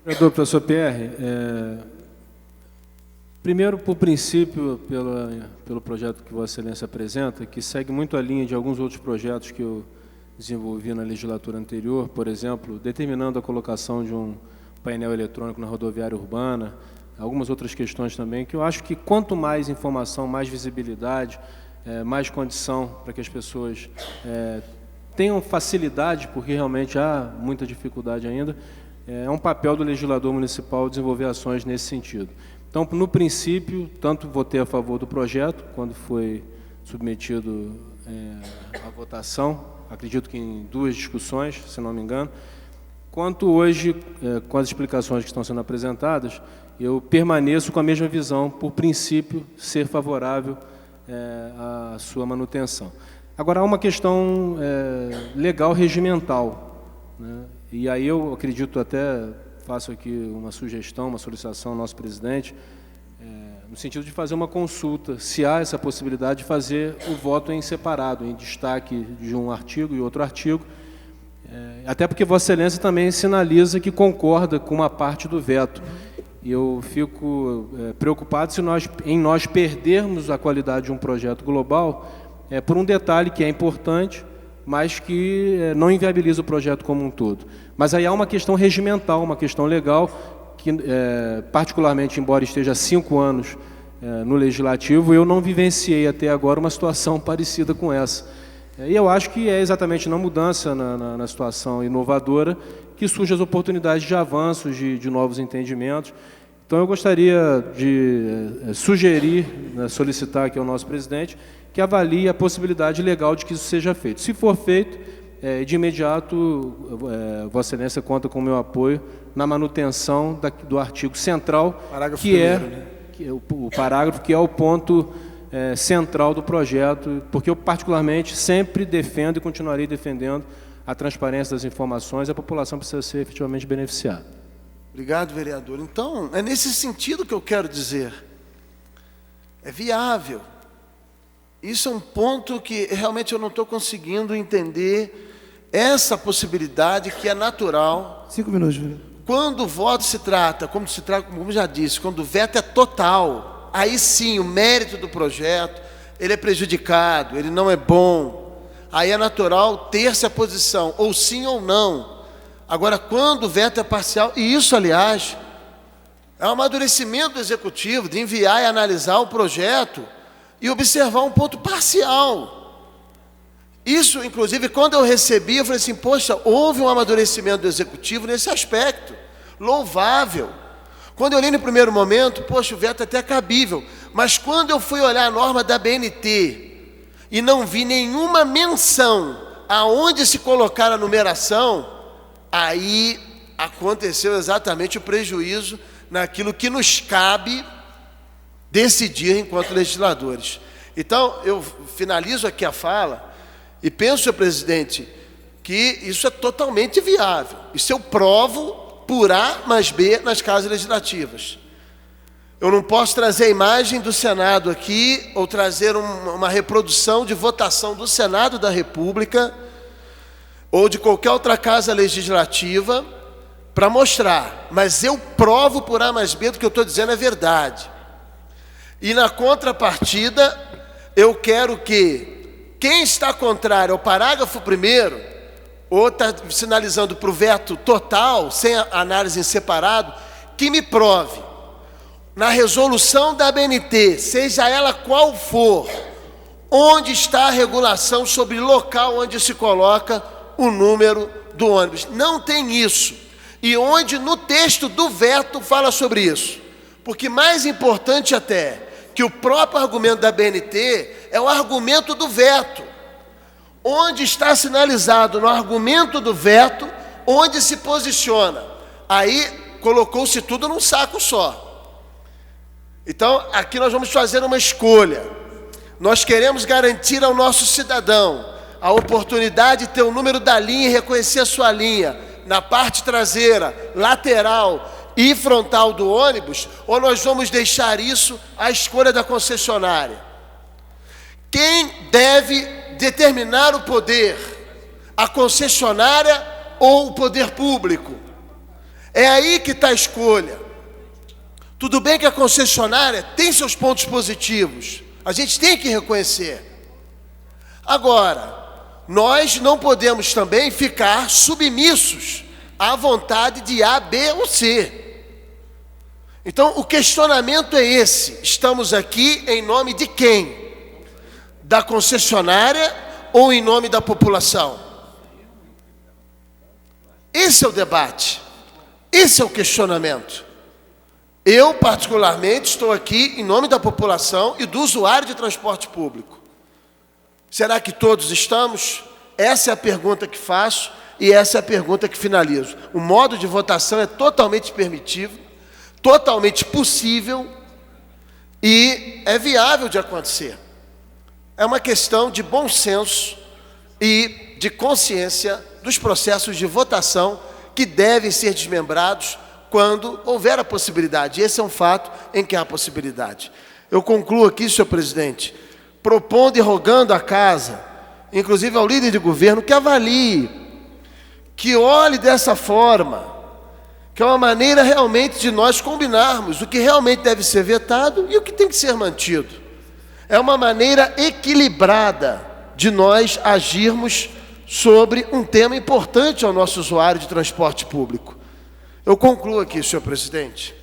Vereador professor Pierre, primeiro, por princípio, pelo projeto que Vossa Excelência apresenta, que segue muito a linha de alguns outros projetos que eu desenvolvi na legislatura anterior, por exemplo, determinando a colocação de um painel eletrônico na rodoviária urbana, algumas outras questões também, que eu acho que quanto mais informação, mais visibilidade, mais condição para que as pessoas tenham facilidade, porque realmente há muita dificuldade ainda, é um papel do legislador municipal desenvolver ações nesse sentido. Então, no princípio, tanto votei a favor do projeto, quando foi submetido à votação, acredito que em 2 discussões, se não me engano, quanto hoje, com as explicações que estão sendo apresentadas, eu permaneço com a mesma visão, por princípio, ser favorável à sua manutenção. Agora, há uma questão legal regimental, né? E aí eu acredito, até faço aqui uma sugestão, uma solicitação ao nosso presidente, no sentido de fazer uma consulta, se há essa possibilidade de fazer o voto em separado, em destaque de um artigo e outro artigo, até porque Vossa Excelência também sinaliza que concorda com uma parte do veto. E eu fico preocupado em nós perdermos a qualidade de um projeto global por um detalhe que é importante, mas que não inviabiliza o projeto como um todo. Mas aí há uma questão regimental, uma questão legal, que particularmente, embora esteja há 5 anos no Legislativo, eu não vivenciei até agora uma situação parecida com essa. E eu acho que é exatamente na mudança, na situação inovadora, que surgem as oportunidades de avanços, de novos entendimentos. Então, eu gostaria de sugerir, solicitar aqui ao nosso presidente, que avalie a possibilidade legal de que isso seja feito. Se for feito, de imediato, Vossa Excelência conta com o meu apoio na manutenção do artigo central, Parágrafo que é primeiro, né? o parágrafo que é o ponto central do projeto, porque eu particularmente sempre defendo e continuarei defendendo a transparência das informações, e a população precisa ser efetivamente beneficiada. Obrigado, vereador. Então, é nesse sentido que eu quero dizer. É viável. Isso é um ponto que realmente eu não estou conseguindo entender, essa possibilidade que é natural. 5 minutos, vereador. Quando o voto se trata, como já disse, quando o veto é total, aí sim o mérito do projeto, ele é prejudicado, ele não é bom. Aí é natural ter-se a posição, ou sim ou não. Agora, quando o veto é parcial, e isso, aliás, é um amadurecimento do Executivo, de enviar e analisar o projeto e observar um ponto parcial. Isso, inclusive, quando eu recebi, eu falei assim, poxa, houve um amadurecimento do Executivo nesse aspecto, louvável. Quando eu li no primeiro momento, poxa, o veto é até cabível, mas quando eu fui olhar a norma da BNT e não vi nenhuma menção aonde se colocar a numeração, aí aconteceu exatamente o prejuízo naquilo que nos cabe decidir enquanto legisladores. Então, eu finalizo aqui a fala e penso, senhor presidente, que isso é totalmente viável. Isso eu provo por A mais B nas casas legislativas. Eu não posso trazer a imagem do Senado aqui, ou trazer uma reprodução de votação do Senado da República, ou de qualquer outra casa legislativa, para mostrar. Mas eu provo por A mais B do que eu estou dizendo é verdade. E na contrapartida, eu quero que quem está contrário ao parágrafo 1º, ou está sinalizando para o veto total, sem análise em separado, que me prove, na resolução da ABNT, seja ela qual for, onde está a regulação sobre o local onde se coloca o número do ônibus. Não tem isso. E onde no texto do veto fala sobre isso. Porque mais importante até, que o próprio argumento da ABNT é o argumento do veto. Onde está sinalizado no argumento do veto, onde se posiciona. Aí colocou-se tudo num saco só. Então, aqui nós vamos fazer uma escolha. Nós queremos garantir ao nosso cidadão a oportunidade de ter o número da linha e reconhecer a sua linha na parte traseira, lateral e frontal do ônibus, ou nós vamos deixar isso à escolha da concessionária? Quem deve determinar o poder? A concessionária ou o poder público? É aí que está a escolha. Tudo bem que a concessionária tem seus pontos positivos, a gente tem que reconhecer. Agora, nós não podemos também ficar submissos à vontade de A, B ou C. Então, o questionamento é esse: estamos aqui em nome de quem? Da concessionária ou em nome da população? Esse é o debate, esse é o questionamento. Eu, particularmente, estou aqui em nome da população e do usuário de transporte público. Será que todos estamos? Essa é a pergunta que faço e essa é a pergunta que finalizo. O modo de votação é totalmente permitido, totalmente possível e é viável de acontecer. É uma questão de bom senso e de consciência dos processos de votação que devem ser desmembrados quando houver a possibilidade. Esse é um fato em que há possibilidade. Eu concluo aqui, senhor presidente, propondo e rogando à Casa, inclusive ao líder de governo, que avalie, que olhe dessa forma, que é uma maneira realmente de nós combinarmos o que realmente deve ser vetado e o que tem que ser mantido. É uma maneira equilibrada de nós agirmos sobre um tema importante ao nosso usuário de transporte público. Eu concluo aqui, senhor presidente.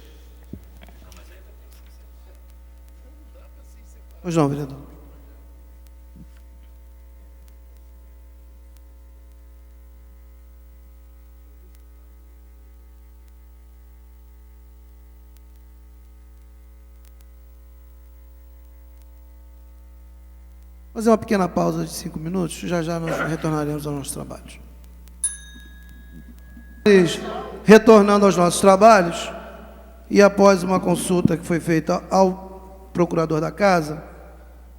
Pois não, vereador. Fazer uma pequena pausa de 5 minutos, já já nós retornaremos aos nossos trabalhos. Retornando aos nossos trabalhos, e após uma consulta que foi feita ao procurador da Casa,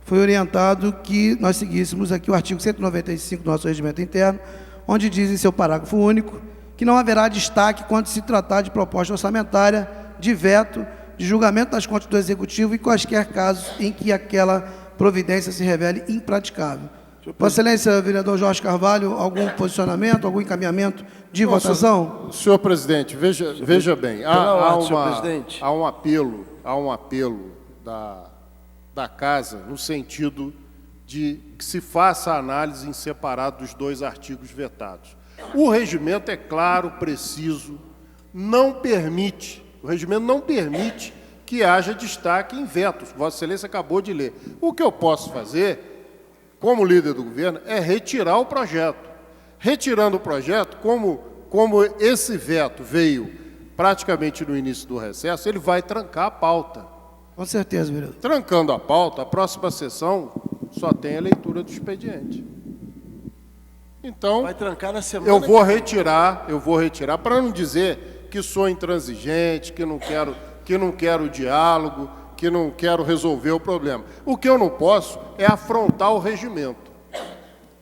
foi orientado que nós seguíssemos aqui o artigo 195 do nosso regimento interno, onde diz em seu parágrafo único que não haverá destaque quando se tratar de proposta orçamentária, de veto, de julgamento das contas do Executivo e quaisquer casos em que aquela providência se revele impraticável. Vossa Excelência, vereador Jorge Carvalho, algum posicionamento, algum encaminhamento de votação? Senhor presidente, veja bem, há um apelo da Casa no sentido de que se faça a análise em separado dos 2 artigos vetados. O regimento é claro, preciso, o regimento não permite que haja destaque em vetos. Vossa Excelência acabou de ler. O que eu posso fazer, como líder do governo, é retirar o projeto. Retirando o projeto, como esse veto veio praticamente no início do recesso, ele vai trancar a pauta. Com certeza, vereador. Trancando a pauta, a próxima sessão só tem a leitura do expediente. Então, vai trancar na semana. Eu vou retirar, para não dizer que sou intransigente, que não quero diálogo, que não quero resolver o problema. O que eu não posso é afrontar o regimento.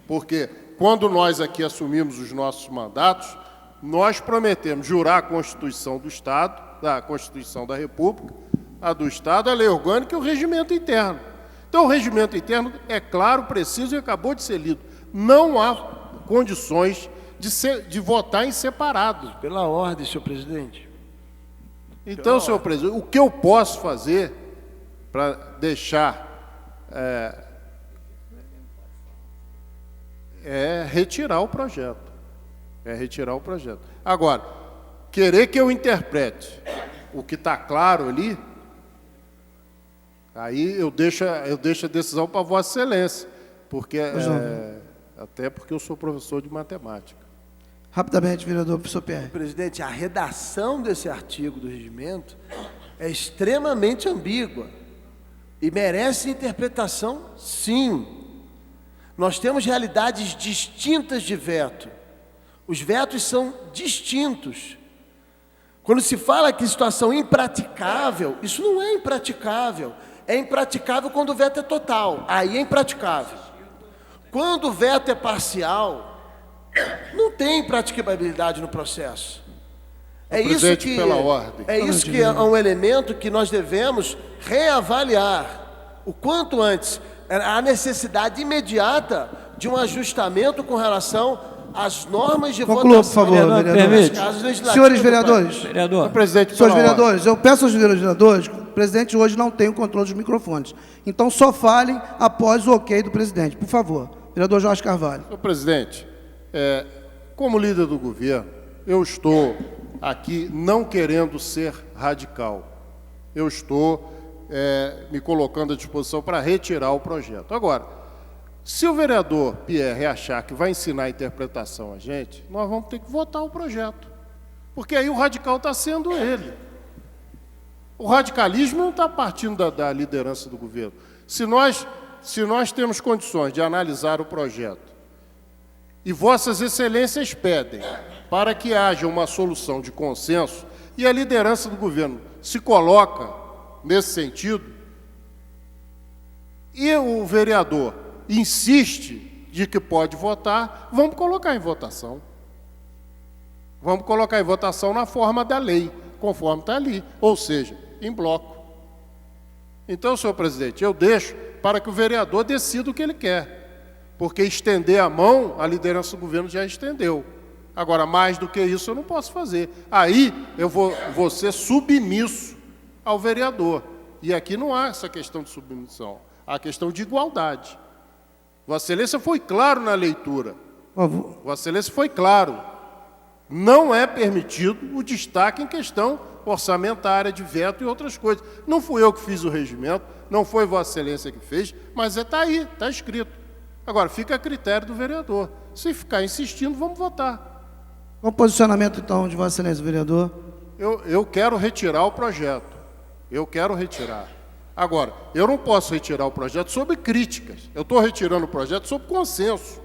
Porque quando nós aqui assumimos os nossos mandatos, nós prometemos jurar a Constituição do Estado, a Constituição da República, a do Estado, a lei orgânica e o regimento interno. Então, o regimento interno é claro, preciso e acabou de ser lido. Não há condições de votar em separado. Pela ordem, senhor presidente. Então, senhor presidente, o que eu posso fazer para deixar é retirar o projeto. Agora, querer que eu interprete o que está claro ali, aí eu deixo a decisão para Vossa Excelência, porque até porque eu sou professor de matemática. Rapidamente, vereador professor Pierre. Presidente, a redação desse artigo do regimento é extremamente ambígua e merece interpretação, sim. Nós temos realidades distintas de veto. Os vetos são distintos. Quando se fala que situação impraticável, isso não é impraticável. É impraticável quando o veto é total. Aí é impraticável. Quando o veto é parcial, não tem praticabilidade no processo. É isso que é um elemento que nós devemos reavaliar o quanto antes. A necessidade imediata de um ajustamento com relação às normas de votação. Conclua, por favor, vereador. Senhores vereadores, senhores vereadores, eu peço aos vereadores, o presidente hoje não tem o controle dos microfones. Então, só falem após o ok do presidente, por favor. Vereador Jorge Carvalho. Senhor presidente, como líder do governo, eu estou aqui não querendo ser radical. Eu estou me colocando à disposição para retirar o projeto. Agora, se o vereador Pierre achar que vai ensinar a interpretação a gente, nós vamos ter que votar o projeto. Porque aí o radical está sendo ele. O radicalismo não está partindo da liderança do governo. Se nós temos condições de analisar o projeto e Vossas Excelências pedem para que haja uma solução de consenso e a liderança do governo se coloca nesse sentido, e o vereador insiste de que pode votar, vamos colocar em votação. Vamos colocar em votação na forma da lei. conforme está ali, ou seja, em bloco. Então, senhor presidente, eu deixo para que o vereador decida o que ele quer, porque estender a mão, a liderança do governo já estendeu. Agora, mais do que isso, eu não posso fazer. Aí, eu vou ser submisso ao vereador. E aqui não há essa questão de submissão, há questão de igualdade. Vossa Excelência foi claro na leitura. Vossa Excelência foi claro. Não é permitido o destaque em questão orçamentária, de veto e outras coisas. Não fui eu que fiz o regimento, não foi Vossa Excelência que fez, mas está aí, está escrito. Agora, fica a critério do vereador. Se ficar insistindo, vamos votar. Qual o posicionamento, então, de Vossa Excelência, vereador? Eu quero retirar o projeto. Eu quero retirar. Agora, eu não posso retirar o projeto sob críticas. Eu estou retirando o projeto sob consenso,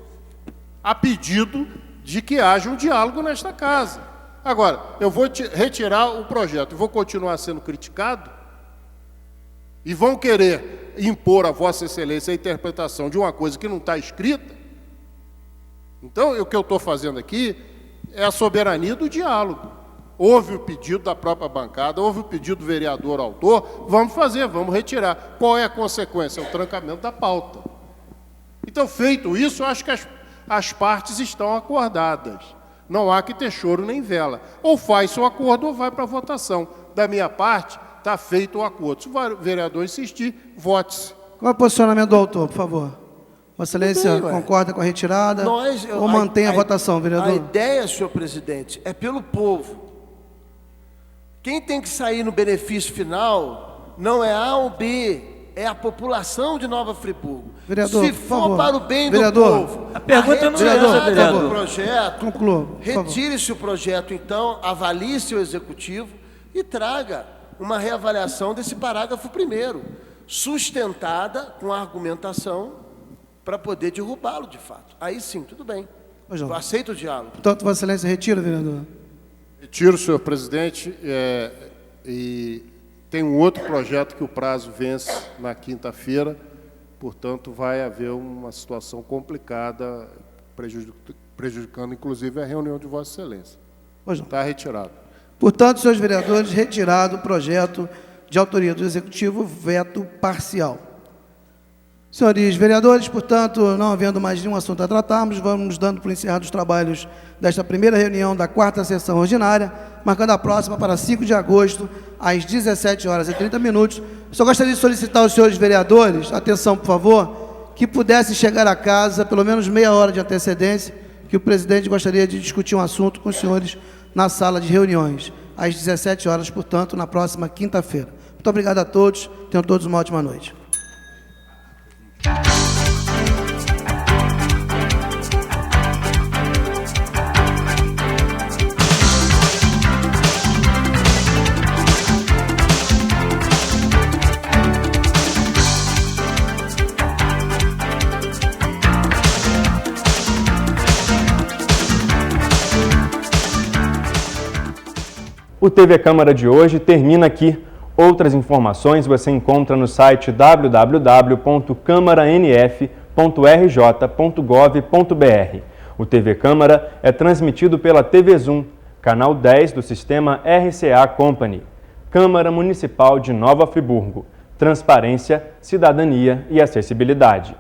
a pedido de que haja um diálogo nesta casa. Agora, eu vou retirar o projeto e vou continuar sendo criticado? E vão querer impor a Vossa Excelência a interpretação de uma coisa que não está escrita? Então, o que eu estou fazendo aqui é a soberania do diálogo. Houve o pedido da própria bancada, houve o pedido do vereador autor, vamos fazer, vamos retirar. Qual é a consequência? O trancamento da pauta. Então, feito isso, eu acho que as partes estão acordadas. Não há que ter choro nem vela. Ou faz o acordo ou vai para a votação. Da minha parte, está feito o acordo. Se o vereador insistir, vote-se. Qual é o posicionamento do autor, por favor? Vossa Excelência concorda com a retirada ou mantém a votação, vereador? A ideia, senhor presidente, é pelo povo. Quem tem que sair no benefício final não é A ou B, é a população de Nova Friburgo. Vereador, se for para o bem vereador, do povo, a pergunta não é essa, vereador. Do projeto, conclua, retire-se o projeto, então, avalie-se o executivo e traga uma reavaliação desse parágrafo primeiro, sustentada com a argumentação para poder derrubá-lo de fato. Aí sim, tudo bem. Eu aceito o diálogo. Portanto, Vossa Excelência retira, vereador? Retiro, senhor presidente, e tem um outro projeto que o prazo vence na quinta-feira, portanto, vai haver uma situação complicada, prejudicando, inclusive, a reunião de Vossa Excelência. Está retirado. Portanto, senhores vereadores, retirado o projeto de autoria do Executivo, veto parcial. Senhores vereadores, portanto, não havendo mais nenhum assunto a tratarmos, vamos dando por encerrados os trabalhos desta primeira reunião da 4ª sessão ordinária, marcando a próxima para 5 de agosto, às 17h30. Só gostaria de solicitar aos senhores vereadores, atenção, por favor, que pudesse chegar a casa pelo menos meia hora de antecedência, que o presidente gostaria de discutir um assunto com os senhores na sala de reuniões, às 17 horas, portanto, na próxima quinta-feira. Muito obrigado a todos, tenham todos uma ótima noite. O TV Câmara de hoje termina aqui. Outras informações você encontra no site www.câmaranf.rj.gov.br. O TV Câmara é transmitido pela TV Zoom, canal 10 do sistema RCA Company. Câmara Municipal de Nova Friburgo. Transparência, cidadania e acessibilidade.